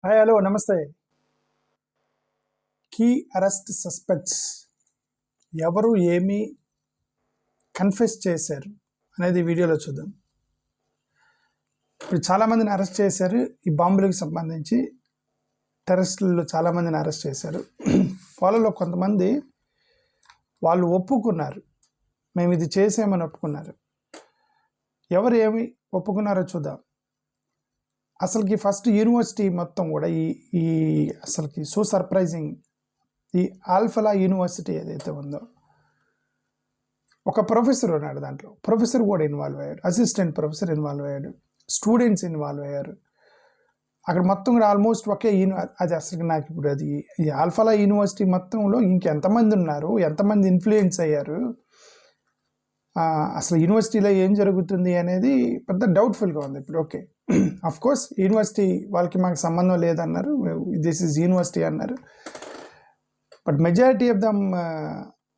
Hi hello నమస్తే. Key arrest suspects ఎవరు ఏమి కన్ఫెస్ చేశారు అనేది వీడియోలో చూద్దాం. ఇప్పుడు చాలామందిని అరెస్ట్ చేశారు. ఈ బాంబులకు సంబంధించి టెర్రరిస్టులు చాలామందిని అరెస్ట్ చేశారు. వాళ్ళలో కొంతమంది వాళ్ళు ఒప్పుకున్నారు, మేము ఇది చేసామని ఒప్పుకున్నారు. ఎవరు ఏమి ఒప్పుకున్నారో చూద్దాం. అసలుకి ఫస్ట్ యూనివర్సిటీ మొత్తం కూడా ఈ అసలుకి సో సర్ప్రైజింగ్, ఈ ఆల్ఫలా యూనివర్సిటీ ఏదైతే ఉందో, ఒక ప్రొఫెసర్ ఉన్నాడు, దాంట్లో ప్రొఫెసర్ కూడా ఇన్వాల్వ్ అయ్యాడు, అసిస్టెంట్ ప్రొఫెసర్ ఇన్వాల్వ్ అయ్యాడు, స్టూడెంట్స్ ఇన్వాల్వ్ అయ్యారు. అక్కడ మొత్తం కూడా ఆల్మోస్ట్ ఒకే అది అసలు నాకు ఇప్పుడు అది ఈ ఆల్ఫలా యూనివర్సిటీ మొత్తంలో ఇంకెంతమంది ఉన్నారు, ఎంతమంది ఇన్ఫ్లుయెన్స్ అయ్యారు, అసలు యూనివర్సిటీలో ఏం జరుగుతుంది అనేది పెద్ద డౌట్ఫుల్గా ఉంది ఇప్పుడు. ఓకే, అఫ్ కోర్స్ యూనివర్సిటీ వాళ్ళకి మాకు సంబంధం లేదన్నారు, దిస్ ఈజ్ యూనివర్సిటీ అన్నారు. బట్ మెజారిటీ ఆఫ్ దమ్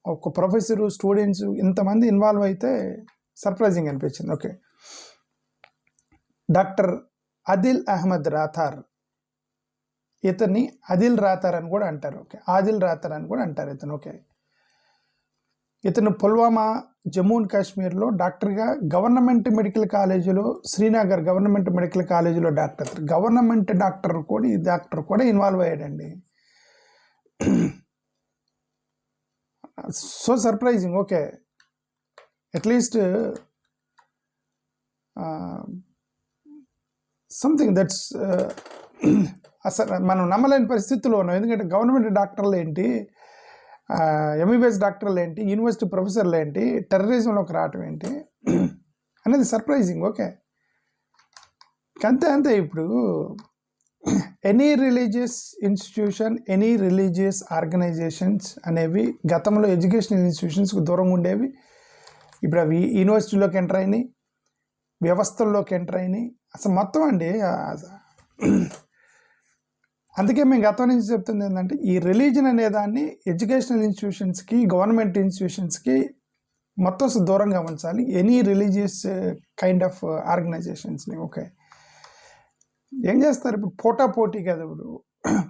ఒక ప్రొఫెసరు, స్టూడెంట్స్ ఇంతమంది ఇన్వాల్వ్ అయితే సర్ప్రైజింగ్ అనిపించింది. ఓకే, డాక్టర్ ఆదిల్ అహ్మద్ రాథార్, ఇతన్ని ఆదిల్ రాథార్ అని కూడా అంటారు. ఓకే, ఆదిల్ రాథార్ అని కూడా అంటారు ఇతను. ఓకే, ఇతను పుల్వామా, జమ్మూ అండ్ కాశ్మీర్లో డాక్టర్గా గవర్నమెంట్ మెడికల్ కాలేజీలో, శ్రీనగర్ గవర్నమెంట్ మెడికల్ కాలేజీలో గవర్నమెంట్ డాక్టర్ కూడా ఇన్వాల్వ్ అయ్యాడండి. So surprising. Okay, at least something that's అసలు మనం నమ్మలేని పరిస్థితుల్లో ఉన్నాం. ఎందుకంటే గవర్నమెంట్ డాక్టర్లు ఏంటి, ఎంబీబీఎస్ డాక్టర్లు ఏంటి, యూనివర్సిటీ ప్రొఫెసర్లు ఏంటి, టెర్రరిజంలోకి రావటం ఏంటి అనేది సర్ప్రైజింగ్. ఓకే, అంతే. ఇప్పుడు any religious institution, any religious organisations అనేవి గతంలో ఎడ్యుకేషనల్ ఇన్స్టిట్యూషన్స్కి దూరంగా ఉండేవి. ఇప్పుడు అవి యూనివర్సిటీలోకి ఎంటర్ అయినాయి, వ్యవస్థల్లోకి ఎంటర్ అయినాయి, అసలు మొత్తం అండి. అందుకే మేము గతం నుంచి చెప్తుంది ఏంటంటే, ఈ రిలీజన్ అనేదాన్ని ఎడ్యుకేషనల్ ఇన్స్టిట్యూషన్స్కి, గవర్నమెంట్ ఇన్స్టిట్యూషన్స్కి మొత్తం దూరంగా ఉంచాలి, ఎనీ రిలీజియస్ కైండ్ ఆఫ్ ఆర్గనైజేషన్స్ని. ఓకే, ఏం చేస్తారు ఇప్పుడు, పోటాపోటీ కదా, ఇప్పుడు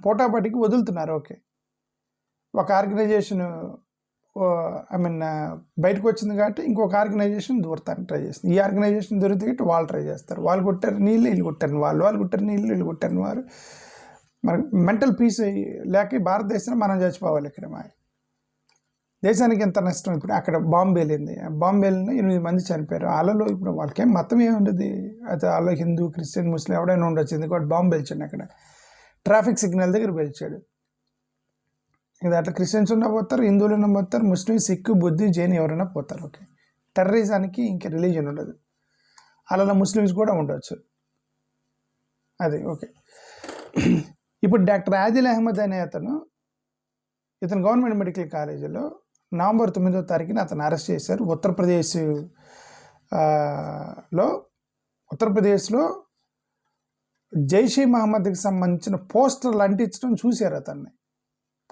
పోటాపోటీకి వదులుతున్నారు. ఓకే, ఒక ఆర్గనైజేషన్ బయటకు వచ్చింది కాబట్టి ఇంకొక ఆర్గనైజేషన్ దూరతానికి ట్రై చేస్తుంది. ఈ ఆర్గనైజేషన్ దొరికితే వాళ్ళు ట్రై చేస్తారు, వాళ్ళు కొట్టారు నీళ్ళు, వీళ్ళు కొట్టారు వాళ్ళు కొట్టారు నీళ్ళు, వీళ్ళు కొట్టారు వారు. మనకి మెంటల్ పీస్ లేక భారతదేశం మనం చచ్చిపోవాలి. ఇక్కడ మా దేశానికి ఎంత నష్టం. ఇప్పుడు అక్కడ బాంబు వెళ్ళింది, బాంబు వెళ్ళిన 8 మంది చనిపోయారు. వాళ్ళలో ఇప్పుడు వాళ్ళకేం మతం ఏముండదు, అయితే వాళ్ళు హిందూ, క్రిస్టియన్, ముస్లిం ఎవడైనా ఉండొచ్చు. ఎందుకంటే బాంబు పేల్చాడు, అక్కడ ట్రాఫిక్ సిగ్నల్ దగ్గర పేల్చాడు. ఇది అట్లా క్రిస్టియన్స్ ఉన్న పోతారు, హిందువులు ఉన్న పోతారు, ముస్లిం, సిక్కు, బుద్ధి, జైన్ ఎవరైనా పోతారు. ఓకే, టెర్రరిజానికి ఇంకా రిలీజన్ ఉండదు, అలా ముస్లిమ్స్ కూడా ఉండవచ్చు. అది ఓకే. ఇప్పుడు డాక్టర్ ఆదిల్ అహ్మద్ అనే ఇతను గవర్నమెంట్ మెడికల్ కాలేజీలో నవంబర్ 9వ తారీఖున అతను అరెస్ట్ చేశారు. ఉత్తరప్రదేశ్లో జైషీ మహమ్మద్కి సంబంధించిన పోస్టర్లు అంటించడం చూశారు. అతన్ని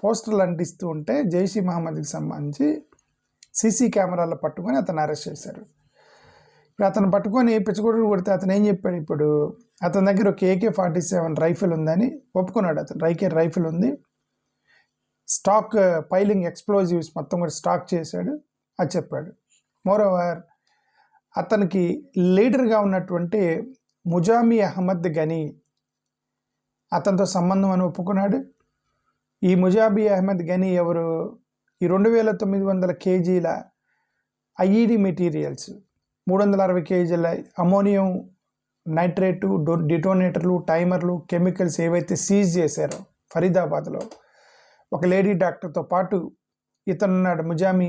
పోస్టర్లు అంటిస్తూ ఉంటే జైషీ మహమ్మద్కి సంబంధించి సీసీ కెమెరాలో పట్టుకొని అతను అరెస్ట్ చేశారు. ఇప్పుడు అతను పట్టుకొని పిచ్చగొడుగు కొడితే అతను ఏం చెప్పాడు, ఇప్పుడు అతని దగ్గర ఒక AK-47 రైఫిల్ ఉందని ఒప్పుకున్నాడు. అతను రైఫిల్ ఉంది, స్టాక్ పైలింగ్ ఎక్స్ప్లోజివ్స్ మొత్తం కూడా స్టాక్ చేశాడు అని చెప్పాడు. మోరోవర్ అతనికి లీడర్గా ఉన్నటువంటి ముజామి అహ్మద్ గనీ అతనితో సంబంధం అని ఒప్పుకున్నాడు. ఈ ముజాబీ అహ్మద్ గనీ ఎవరు, ఈ 2900 kgల IED మెటీరియల్స్, 360 kgల అమోనియం నైట్రేటు, డిటోనేటర్లు, టైమర్లు, కెమికల్స్ ఏవైతే సీజ్ చేశారో ఫరీదాబాద్లో ఒక లేడీ డాక్టర్తో పాటు ఇతను ఉన్నాడు, ముజామి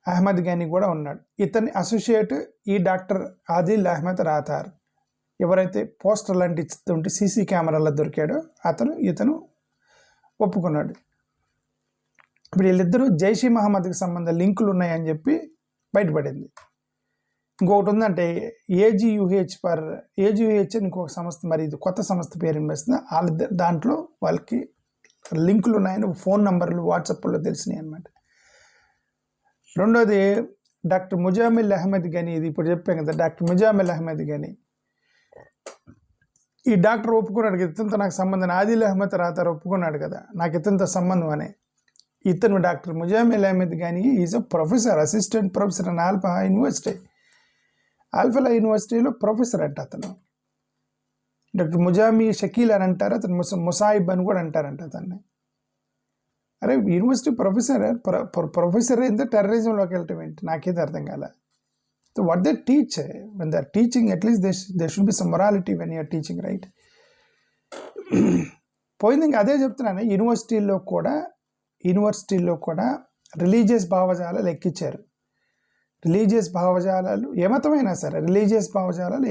అహ్మద్ గనీ కూడా ఉన్నాడు. ఇతని అసోసియేట్ ఈ డాక్టర్ ఆదిల్ అహ్మద్ రాథార్, ఎవరైతే పోస్టర్లు అంటిస్తుంటే సీసీ కెమెరాలో దొరికాడో ఇతను ఒప్పుకున్నాడు. ఇప్పుడు వీళ్ళిద్దరూ జైషీ మహమ్మద్కి సంబంధ లింకులు ఉన్నాయని చెప్పి బయటపడింది. ఇంకొకటి ఉందంటే AGUH అని ఇంకొక సంస్థ, మరి ఇది కొత్త సంస్థ పేరు ఇన్వెస్తుంది, దాంట్లో వాళ్ళకి లింకులు ఉన్నాయని ఫోన్ నంబర్లు వాట్సాప్లో తెలిసినాయి అన్నమాట. రెండోది డాక్టర్ ముజామిల్ అహ్మద్ గనీ, ఇది ఇప్పుడు చెప్పాం కదా, డాక్టర్ ముజామిల్ అహ్మద్ గనీ ఈ డాక్టర్ ఒప్పుకున్నాడు, ఇతనితో నాకు సంబంధం, ఆదిల్ అహ్మద్ రాతారు ఒప్పుకున్నాడు కదా నాకు ఇతనితో సంబంధం అని. ఇతను డాక్టర్ ముజామిల్ అహ్మద్ కానీ is a professor, assistant professor అని ఆల్ఫా యూనివర్సిటీ. ఆల్ఫలా యూనివర్సిటీలో ప్రొఫెసర్ అంట అతను. డాక్టర్ ముజామి షకీల్ అని అంటారు, అతను ముసాయిబ్ అని కూడా అంటారంట అతన్ని. అరే యూనివర్సిటీ ప్రొఫెసర్ ఏందో టెర్రరిజంలోకి వెళ్ళటం ఏంటి, నాకేది అర్థం కాల. So what they teach, when they are teaching at least they should be some morality when you're teaching, right? పోయింది. ఇంకా అదే చెప్తున్నాను, యూనివర్సిటీల్లో కూడా రిలీజియస్ భావజాలాలు ఎక్కించారు. రిలీజియస్ భావజాలాలు ఏ మతమైనా సరే రిలీజియస్ భావజాలాలు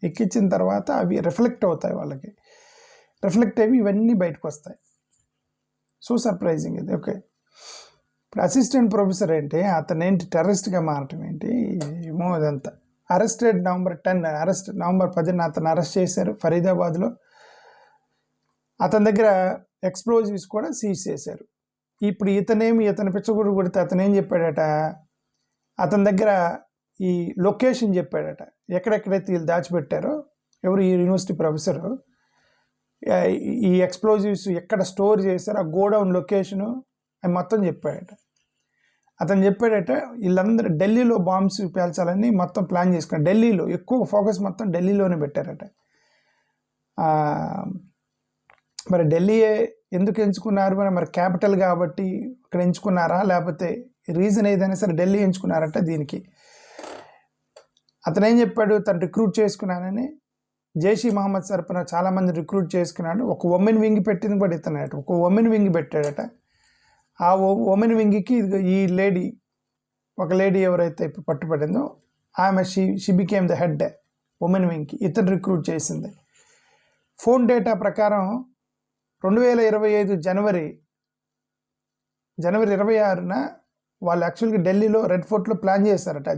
ఎక్కించిన తర్వాత అవి రిఫ్లెక్ట్ అవుతాయి, వాళ్ళకి రిఫ్లెక్ట్ అయ్యి ఇవన్నీ బయటకు వస్తాయి. సో సర్ప్రైజింగ్ ఇది. ఓకే, ఇప్పుడు అసిస్టెంట్ ప్రొఫెసర్ ఏంటి, అతను ఏంటి టెర్రరిస్ట్గా మారటం ఏంటి, ఏమో ఇదంతా. అరెస్టెడ్ November 10 అతను అరెస్ట్ చేశారు ఫరీదాబాద్లో. అతని దగ్గర ఎక్స్ప్లోజివ్స్ కూడా సీజ్ చేశారు. ఇప్పుడు ఇతను పిచ్చగుడు కొడితే అతను ఏం చెప్పాడట, అతని దగ్గర ఈ లొకేషన్ చెప్పాడట, ఎక్కడెక్కడైతే వీళ్ళు దాచిపెట్టారో, ఎవరు ఈ యూనివర్సిటీ ప్రొఫెసరు ఈ ఎక్స్ప్లోజివ్స్ ఎక్కడ స్టోర్ చేశారో ఆ గోడౌన్ లొకేషను అని మొత్తం చెప్పాడట. అతను చెప్పాడట వీళ్ళందరూ ఢిల్లీలో బాంబ్స్ పేల్చాలని మొత్తం ప్లాన్ చేసుకున్నారు. ఢిల్లీలో ఎక్కువ ఫోకస్ మొత్తం ఢిల్లీలోనే పెట్టారట. మరి ఢిల్లీ ఎందుకు ఎంచుకున్నారు, మరి క్యాపిటల్ కాబట్టి ఇక్కడ ఎంచుకున్నారా, లేకపోతే రీజన్ ఏదైనా సరే ఢిల్లీ ఎంచుకున్నారట దీనికి. అతను ఏం చెప్పాడు, తను రిక్రూట్ చేసుకున్నానని, జైషీ మహమ్మద్ సరఫరా చాలామంది రిక్రూట్ చేసుకున్నాడు. ఒక ఉమెన్ వింగ్ పెట్టింది కూడా ఇతనట, ఒక ఉమెన్ వింగ్ పెట్టాడట. ఆ ఉమెన్ వింగ్కి ఈ ఒక లేడీ ఎవరైతే ఇప్పుడు పట్టుబడిందో ఆమె she became the head women వింగ్కి, ఇతను రిక్రూట్ చేసింది. ఫోన్ డేటా ప్రకారం 2025 జనవరి 26న వాళ్ళు యాక్చువల్గా ఢిల్లీలో రెడ్ ఫోర్ట్లో ప్లాన్ చేశారట.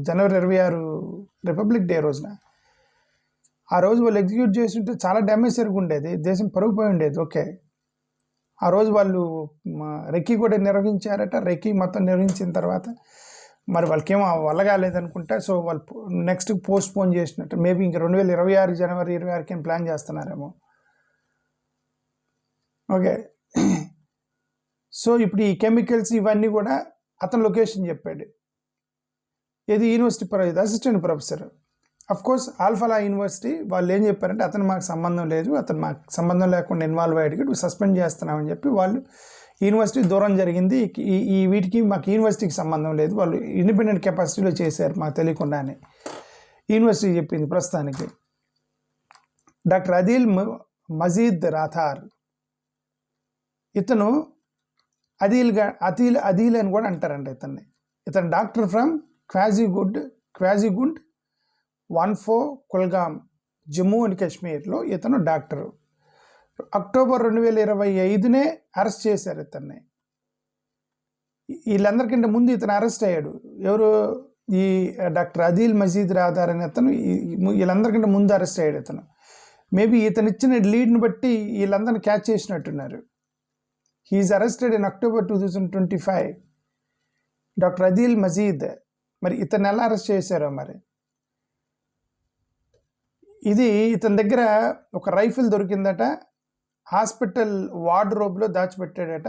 జనవరి 26 రిపబ్లిక్ డే రోజున. ఆ రోజు వాళ్ళు ఎగ్జిక్యూట్ చేస్తుంటే చాలా డ్యామేజ్ జరిగి ఉండేది, దేశం పరుగుపోయి ఉండేది. ఓకే, ఆ రోజు వాళ్ళు రెక్కీ కూడా నిర్వహించారట. రెక్కీ మొత్తం నిర్వహించిన తర్వాత మరి వాళ్ళకేమో వల్ల కాలేదనుకుంటా. సో వాళ్ళు నెక్స్ట్ పోస్ట్ పోన్ చేసినట్టు, మేబీ ఇంకా 2026 జనవరి 26కి ప్లాన్ చేస్తున్నారేమో. ఓకే, సో ఇప్పుడు ఈ కెమికల్స్ ఇవన్నీ కూడా అతను లొకేషన్ చెప్పాడు. ఇది university assistant professor. Course Alfalah university వాళ్ళు ఏం చెప్పారంటే, అతను మాకు సంబంధం లేదు, అతను మాకు సంబంధం లేకుండా ఇన్వాల్వ్ అయ్యాడు, సస్పెండ్ చేస్తున్నామని చెప్పి వాళ్ళు యూనివర్సిటీ దూరం జరిగింది, ఈ వీటికి మాకు యూనివర్సిటీకి సంబంధం లేదు, వాళ్ళు ఇండిపెండెంట్ కెపాసిటీలో చేశారు మాకు తెలియకుండానే యూనివర్సిటీ చెప్పింది. ప్రస్తుతానికి డాక్టర్ అదిల్ మజీద్ రాథార్, ఇతను అదీల్ అని కూడా అంటారంట ఇతను doctor from Qazigund 14 Kulgam, Jammu and కాశ్మీర్లో ఇతను డాక్టరు. అక్టోబర్ 2025 అరెస్ట్ చేశారు ఇతన్ని. వీళ్ళందరికంటే ముందు ఇతను అరెస్ట్ అయ్యాడు. ఎవరు, ఈ డాక్టర్ అదిల్ మజీద్ రాథార్ అనే అతను వీళ్ళందరికంటే ముందు అరెస్ట్ అయ్యాడు ఇతను. మేబీ ఇతను ఇచ్చిన లీడ్ని బట్టి వీళ్ళందరిని క్యాచ్ చేసినట్టున్నారు. He's arrested in October 2025, doctor Adil Majeed. మరి ఇతను ఎలా అరెస్ట్ చేశారో మరి. ఇది ఇతని దగ్గర ఒక రైఫిల్ దొరికిందట, హాస్పిటల్ వార్డ్రోబ్లో దాచిపెట్టాడట.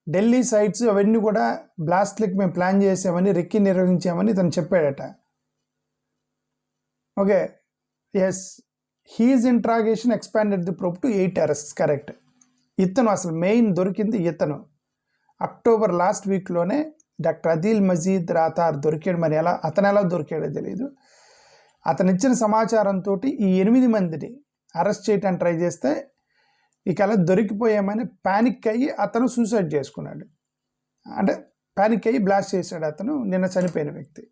ఢిల్లీ సైట్స్ అవన్నీ కూడా బ్లాస్ట్లకి మేము ప్లాన్ చేసామని, రెక్కి నిర్వహించామని ఇతను చెప్పాడట. Okay, yes, he's interrogation expanded the probe to 8 arrests. Correct. ఇతను అసలు మెయిన్ దొరికింది ఇతను. అక్టోబర్ లాస్ట్ వీక్లోనే డాక్టర్ అదిల్ మజీద్ రాథార్ దొరికాడు. మరి అతను ఎలా దొరికాడో తెలియదు. అతను ఇచ్చిన సమాచారంతో ఈ 8 మందిని అరెస్ట్ చేయడానికి ట్రై చేస్తే ఇక అలా దొరికిపోయామని పానిక్ అయ్యి అతను సూసైడ్ చేసుకున్నాడు. అంటే పానిక్ అయ్యి బ్లాస్ట్ చేశాడు అతను, నిన్న చనిపోయిన వ్యక్తి.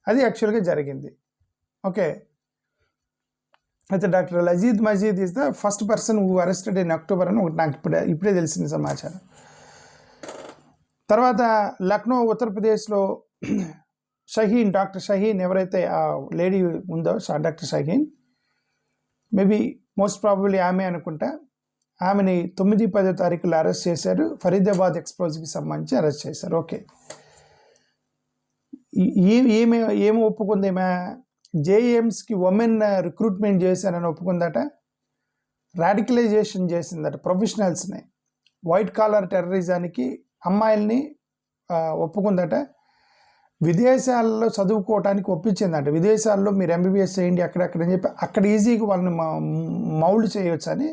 అది యాక్చువల్గా జరిగింది. ఓకే, అయితే doctor Ajeed Majeed is the first person who arrested in October అని నాకు ఇప్పుడే తెలిసిన సమాచారం. తర్వాత లక్నో ఉత్తరప్రదేశ్లో డాక్టర్ షహీన్ ఎవరైతే ఆ లేడీ ఉందో, doctor Shaheen, maybe most probably ఆమె అనుకుంటా, ఆమెని 9-10 తారీఖులో అరెస్ట్ చేశారు. ఫరీదాబాద్ ఎక్స్ప్లోజివ్కి సంబంధించి అరెస్ట్ చేశారు. ఓకే, ఏమి ఒప్పుకుంది, జేఎంస్కి ఉమెన్ రిక్రూట్మెంట్ చేశానని ఒప్పుకుందట. రాడికలైజేషన్ చేసిందట ప్రొఫెషనల్స్ని. వైట్ కాలర్ టెర్రరిజానికి అమ్మాయిల్ని ఒప్పుకుందట. విదేశాల్లో చదువుకోవటానికి ఒప్పించిందంట. విదేశాల్లో మీరు ఎంబీబీఎస్ చేయండి అక్కడక్కడ అని చెప్పి అక్కడ ఈజీగా వాళ్ళని మౌల్డ్ చేయొచ్చు అని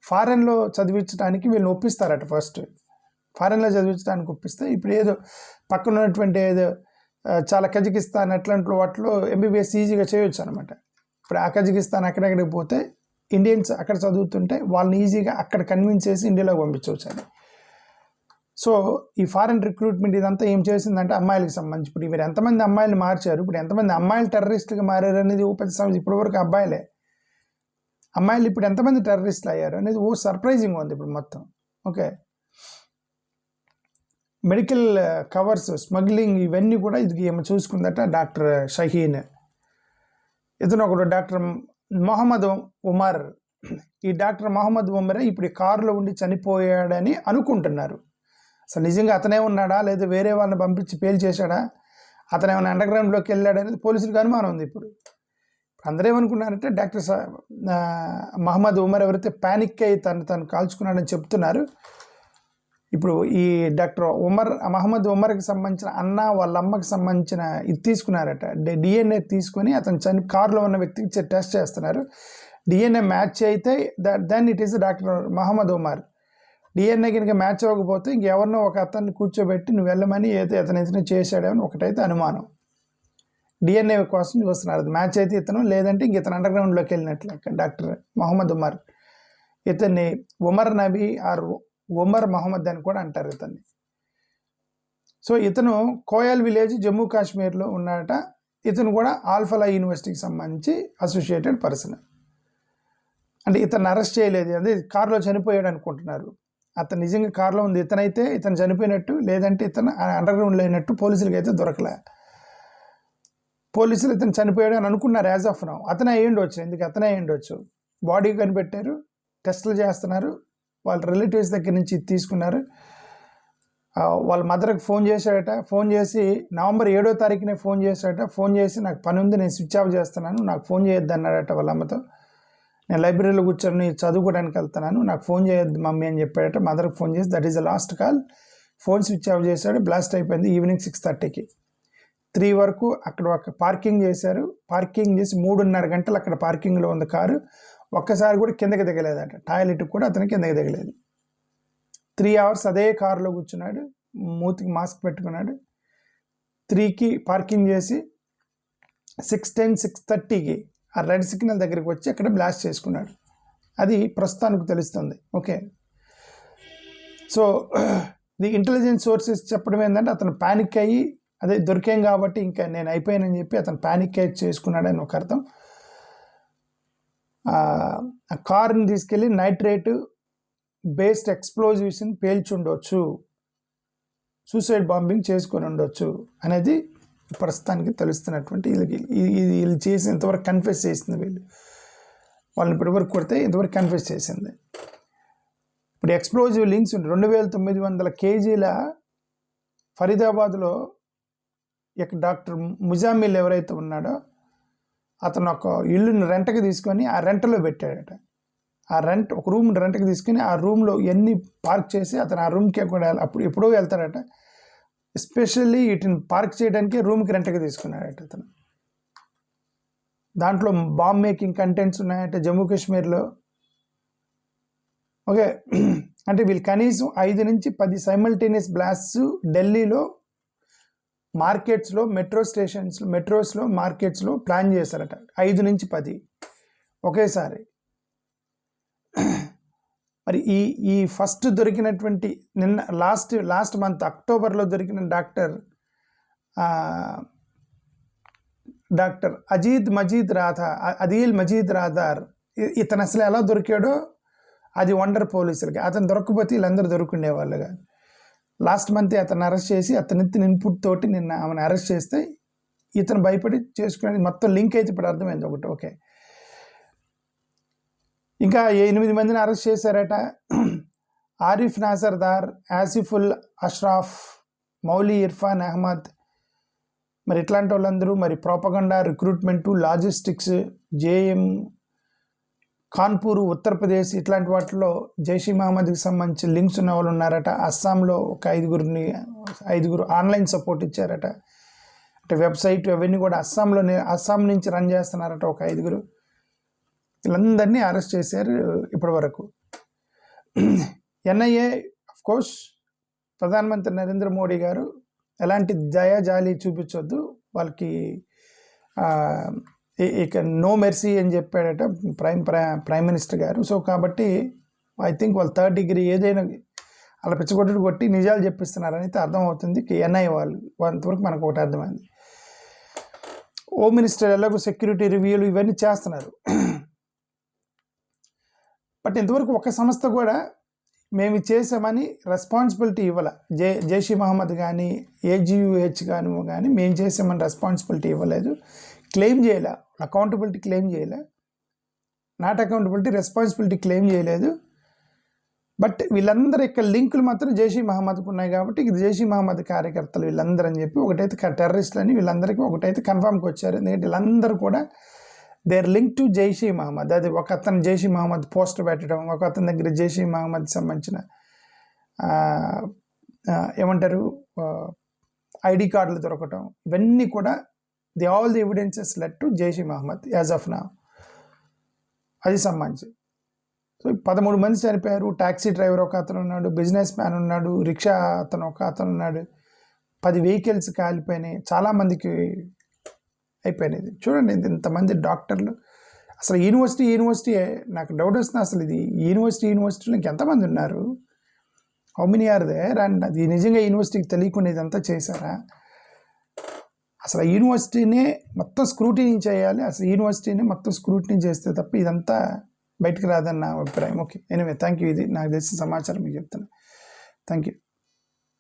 ఫారెన్లో చదివించడానికి వీళ్ళని ఒప్పిస్తారట. ఫస్ట్ ఫారెన్లో చదివించడానికి ఒప్పిస్తే ఇప్పుడు ఏదో పక్కన ఉన్నటువంటి ఏదో చాలా కజకిస్తాన్ అట్లాంటి వాటిలో ఎంబీబీఎస్ ఈజీగా చేయొచ్చు అనమాట. ఇప్పుడు ఆ కజకిస్తాన్ అక్కడెక్కడికి పోతే ఇండియన్స్ అక్కడ చదువుతుంటే వాళ్ళని ఈజీగా అక్కడ కన్విన్స్ చేసి ఇండియాలోకి పంపించవచ్చు అని. సో ఈ ఫారెన్ రిక్రూట్మెంట్ ఇదంతా ఏం చేసిందంటే అమ్మాయిలకు సంబంధించి ఇప్పుడు మీరు ఎంతమంది అమ్మాయిలు మార్చారు, ఇప్పుడు ఎంతమంది అమ్మాయిలు టెర్రరిస్టులుగా మారారు అనేది పెద్ద సమస్య. ఇప్పటివరకు అబ్బాయిలే, అమ్మాయిలు ఇప్పుడు ఎంతమంది టెర్రరిస్టులు అయ్యారు అనేది సర్ప్రైజింగ్ ఉంది ఇప్పుడు మొత్తం. ఓకే, మెడికల్ కవర్స్ స్మగ్లింగ్ ఇవన్నీ కూడా ఇది ఏమో చూసుకుందట డాక్టర్ షహీన్. ఇతను ఒకడు డాక్టర్ మొహమ్మద్ ఉమర్. ఈ డాక్టర్ మొహమ్మద్ ఉమరే ఇప్పుడు ఈ కారులో ఉండి చనిపోయాడని అనుకుంటున్నారు. అసలు నిజంగా అతనే ఉన్నాడా లేదా వేరే వాళ్ళని పంపించి పేలు చేశాడా, అతను ఏమైనా అండర్ గ్రౌండ్లోకి వెళ్ళాడు అనేది పోలీసులకు అనుమానం ఉంది. ఇప్పుడు అందరూ ఏమనుకున్నారంటే డాక్టర్ మహమ్మద్ ఉమర్ ఎవరైతే ప్యానిక్ అయ్యి తను కాల్చుకున్నాడని చెప్తున్నారు. ఇప్పుడు ఈ డాక్టర్ మహమ్మద్ ఉమర్కి సంబంధించిన అన్న వాళ్ళ అమ్మకి సంబంధించిన ఇది తీసుకున్నారట, డిఎన్ఏ తీసుకొని అతను కారులో ఉన్న వ్యక్తికి టెస్ట్ చేస్తున్నారు. డిఎన్ఏ మ్యాచ్ అయితే then it is doctor Mohammad Umar. DNA కనుక మ్యాచ్ అవ్వకపోతే ఇంకెవరినో ఒక అతన్ని కూర్చోబెట్టి నువ్వు వెళ్ళమని ఏదో అతను చేశాడేమని ఒకటైతే అనుమానం. డిఎన్ఏ కోసం చూస్తున్నారు. అది మ్యాచ్ అయితే ఇతను, లేదంటే ఇంక ఇతను అండర్ గ్రౌండ్లోకి వెళ్ళినట్లు డాక్టర్ మహమ్మద్ ఉమర్. ఇతన్ని ఉమర్ నబీ ఆర్ ఉమర్ మహమ్మద్ అని కూడా అంటారు ఇతన్ని. సో ఇతను కోయల్ విలేజ్ జమ్మూ కాశ్మీర్లో ఉన్నాడట. ఇతను కూడా ఆల్ఫలా యూనివర్సిటీకి సంబంధించి అసోసియేటెడ్ పర్సన్. అంటే ఇతను అరెస్ట్ చేయలేదు, అదే కారులో చనిపోయాడు అనుకుంటున్నారు. అతను నిజంగా కారులో ఉంది. ఇతనైతే ఇతను చనిపోయినట్టు, లేదంటే ఇతను అండర్ గ్రౌండ్లో అయినట్టు పోలీసులకి అయితే దొరకలే. పోలీసులు ఇతను చనిపోయాడు అని అనుకున్నారు యాజ్ ఆఫ్ నౌ. అతనే అయ్యుండొచ్చు, ఎందుకు అతనే అయ్యుండొచ్చు. బాడీ కనిపెట్టారు, టెస్టులు చేస్తున్నారు, వాళ్ళ రిలేటివ్స్ దగ్గర నుంచి తీసుకున్నారు. వాళ్ళ మదర్కి ఫోన్ చేశాడట. ఫోన్ చేసి నవంబర్ 7వ తారీఖునే ఫోన్ చేశాడట. ఫోన్ చేసి నాకు పని ఉంది, నేను స్విచ్ ఆఫ్ చేస్తున్నాను, నాకు ఫోన్ చేయొద్దు అన్నాడట వాళ్ళ అమ్మతో. నేను లైబ్రరీలో కూర్చొని చదువుకోవడానికి వెళ్తున్నాను, నాకు ఫోన్ చేయొద్దు మమ్మీ అని చెప్పాడట. మదర్కి ఫోన్ చేసి that is the last call. Phone switch off చేశాడు. బ్లాస్ట్ అయిపోయింది. ఈవినింగ్ 6:30కి 3 వరకు అక్కడ ఒక పార్కింగ్ చేశారు. పార్కింగ్ చేసి 3.5 గంటలు అక్కడ పార్కింగ్లో ఉంది కారు. ఒక్కసారి కూడా కిందకి దిగలేదట. టాయిలెట్కి కూడా అతను కిందకి దిగలేదు. 3 hours అదే కారులో కూర్చున్నాడు, మూతికి మాస్క్ పెట్టుకున్నాడు. 3కి పార్కింగ్ చేసి 6:10, 6:30కి ఆ రెడ్ సిగ్నల్ దగ్గరికి వచ్చి అక్కడ బ్లాస్ట్ చేసుకున్నాడు. అది ప్రస్తుతానికి తెలుస్తుంది. Okay, so the intelligence sources చెప్పడం ఏంటంటే అతను ప్యానిక్ అయ్యి అదే దొరికాం కాబట్టి ఇంకా నేను అయిపోయానని చెప్పి అతను ప్యానిక్ అయ్యి చేసుకున్నాడని ఒక అర్థం. ఆ కార్ని తీసుకెళ్ళి నైట్రేట్ బేస్డ్ ఎక్స్ప్లోజివ్స్ని పేల్చుండొచ్చు, సూసైడ్ బాంబింగ్ చేసుకొని ఉండొచ్చు అనేది ప్రస్తుతానికి తెలుస్తున్నటువంటి వీళ్ళు చేసి ఇంతవరకు కన్ఫెస్ చేసింది. వాళ్ళని ఇప్పటివరకు కొడితే ఇంతవరకు కన్ఫెస్ చేసింది. ఇప్పుడు ఎక్స్ప్లోజివ్ లింక్స్ 2900 kgల ఫరీదాబాద్లో డాక్టర్ ముజామిల్ ఎవరైతే ఉన్నాడో అతను ఒక ఇల్లుని రెంట్కి తీసుకొని ఆ రెంట్లో పెట్టాడట. ఆ ఒక రూమ్ రెంట్కి తీసుకొని ఆ రూమ్లో ఎన్ని పార్క్ చేసి అతను ఆ రూమ్కి కూడా అప్పుడు ఎప్పుడో వెళ్తాడట. ఎస్పెషల్లీ వీటిని పార్క్ చేయడానికి రూమ్కి రెంట్కి తీసుకున్నాడట అతను. దాంట్లో బాంబ్ మేకింగ్ కంటెంట్స్ ఉన్నాయట జమ్మూ కాశ్మీర్లో. ఓకే, అంటే వీళ్ళు కనీసం 5 నుంచి 10 సైమల్టేనియస్ బ్లాస్ట్స్ ఢిల్లీలో మార్కెట్స్లో, మెట్రోస్లో మార్కెట్స్లో ప్లాన్ చేశారట. 5 నుంచి 10 ఒకేసారి. మరి ఈ ఫస్ట్ దొరికినటువంటి నిన్న లాస్ట్ మంత్ అక్టోబర్లో దొరికిన డాక్టర్ అదీల్ మజీద్ రాథార్ ఇతను అసలు ఎలా దొరికాడో అది వండర్ పోలీసులకి. అతను దొరకకపోతే వీళ్ళందరూ దొరుకుండేవాళ్ళుగా. లాస్ట్ మంత్ అతను అరెస్ట్ చేసి అతని ఇన్పుట్ తోటి నిన్న ఆమెను అరెస్ట్ చేస్తే ఇతను భయపడి చేసుకునే మొత్తం లింక్ అయితే ఇప్పుడు అర్థమైంది ఒకటి. ఓకే, ఇంకా 8 మందిని అరెస్ట్ చేశారట. ఆరిఫ్ నాసర్దార్, ఆసిఫుల్ అష్రాఫ్, మౌలి ఇర్ఫాన్ అహ్మద్, మరి ఇట్లాంటి వాళ్ళందరూ మరి propaganda, recruitment, logistics, JM, Kanpur, Uttar Pradesh ఇట్లాంటి వాటిలో జైషీ మహమ్మద్కి సంబంధించి లింక్స్ ఉన్న వాళ్ళు ఉన్నారట. అస్సాంలో ఒక 5 ఆన్లైన్ సపోర్ట్ ఇచ్చారట. అంటే వెబ్సైట్ అవన్నీ కూడా అస్సాం నుంచి రన్ చేస్తున్నారట ఒక 5. వీళ్ళందరినీ అరెస్ట్ చేశారు ఇప్పటి వరకు. ఎన్ఐఏ కోర్స్ ప్రధానమంత్రి నరేంద్ర మోడీ గారు ఎలాంటి దయాజాలి చూపించొద్దు, వాళ్ళకి ఇక నో మెర్సీ అని చెప్పాడట ప్రైమ్ మినిస్టర్ గారు. సో కాబట్టి ఐ థింక్ వాళ్ళు 3rd డిగ్రీ ఏదైనా అలా పిచ్చగొట్టుడు కొట్టి నిజాలు చెప్పిస్తున్నారని అయితే అర్థమవుతుంది. ఎన్ఐఏ వాళ్ళు అంతవరకు మనకు ఒకటి అర్థమైంది. హోమ్ మినిస్టర్ ఎలాగో సెక్యూరిటీ రివ్యూలు ఇవన్నీ చేస్తున్నారు. బట్ ఇంతవరకు ఒక సంస్థ కూడా మేము చేసామని రెస్పాన్సిబిలిటీ ఇవ్వాల. జైషీ మహమ్మద్ కానీ AGUH కానీ మేము చేసామని రెస్పాన్సిబిలిటీ ఇవ్వలేదు, క్లెయిమ్ చేయలే, అకౌంటబిలిటీ క్లెయిమ్ చేయలే, నాట్ అకౌంటబిలిటీ రెస్పాన్సిబిలిటీ క్లెయిమ్ చేయలేదు. బట్ వీళ్ళందరూ ఇక్కడ లింకులు మాత్రం జైషీ మహమ్మద్కు ఉన్నాయి కాబట్టి ఇది జైషీ మహమ్మద్ కార్యకర్తలు వీళ్ళందరూ అని చెప్పి ఒకటైతే టెర్రరిస్టులు అని వీళ్ళందరికీ ఒకటైతే కన్ఫర్మ్కి వచ్చారు. ఎందుకంటే వీళ్ళందరూ కూడా they are link to Jaish Mohammed. అది ఒక అతను జైషీ మహమ్మద్ పోస్టర్ పెట్టడం, ఒక అతని దగ్గర జైషీ మహమ్మద్ సంబంధించిన ఏమంటారు ఐడి కార్డులు దొరకటం, ఇవన్నీ కూడా all the evidences led to Jaish Mohammed as of now. అది సంబంధించి సో 13 మంది చనిపోయారు. ట్యాక్సీ డ్రైవర్ ఒక అతను ఉన్నాడు, బిజినెస్ మ్యాన్ ఉన్నాడు, రిక్షా అతను ఒక అతను ఉన్నాడు, 10 వెహికల్స్ కాలిపోయినాయి, చాలామందికి అయిపోయినాయి. చూడండి ఇంతమంది డాక్టర్లు. అసలు యూనివర్సిటీ నాకు డౌట్ వస్తుంది, అసలు ఇది యూనివర్సిటీలో ఇంకెంతమంది ఉన్నారు, how many are there? And అది నిజంగా యూనివర్సిటీకి తెలియకుండా ఇదంతా చేశారా? అసలు యూనివర్సిటీనే మొత్తం స్క్రూటినీ చేయాలి. అసలు యూనివర్సిటీనే మొత్తం స్క్రూటినీ చేస్తే తప్ప ఇదంతా బయటకు రాదని నా అభిప్రాయం. Okay, anyway thank you. ఇది నాకు తెలిసిన సమాచారం మీకు చెప్తాను. Thank you.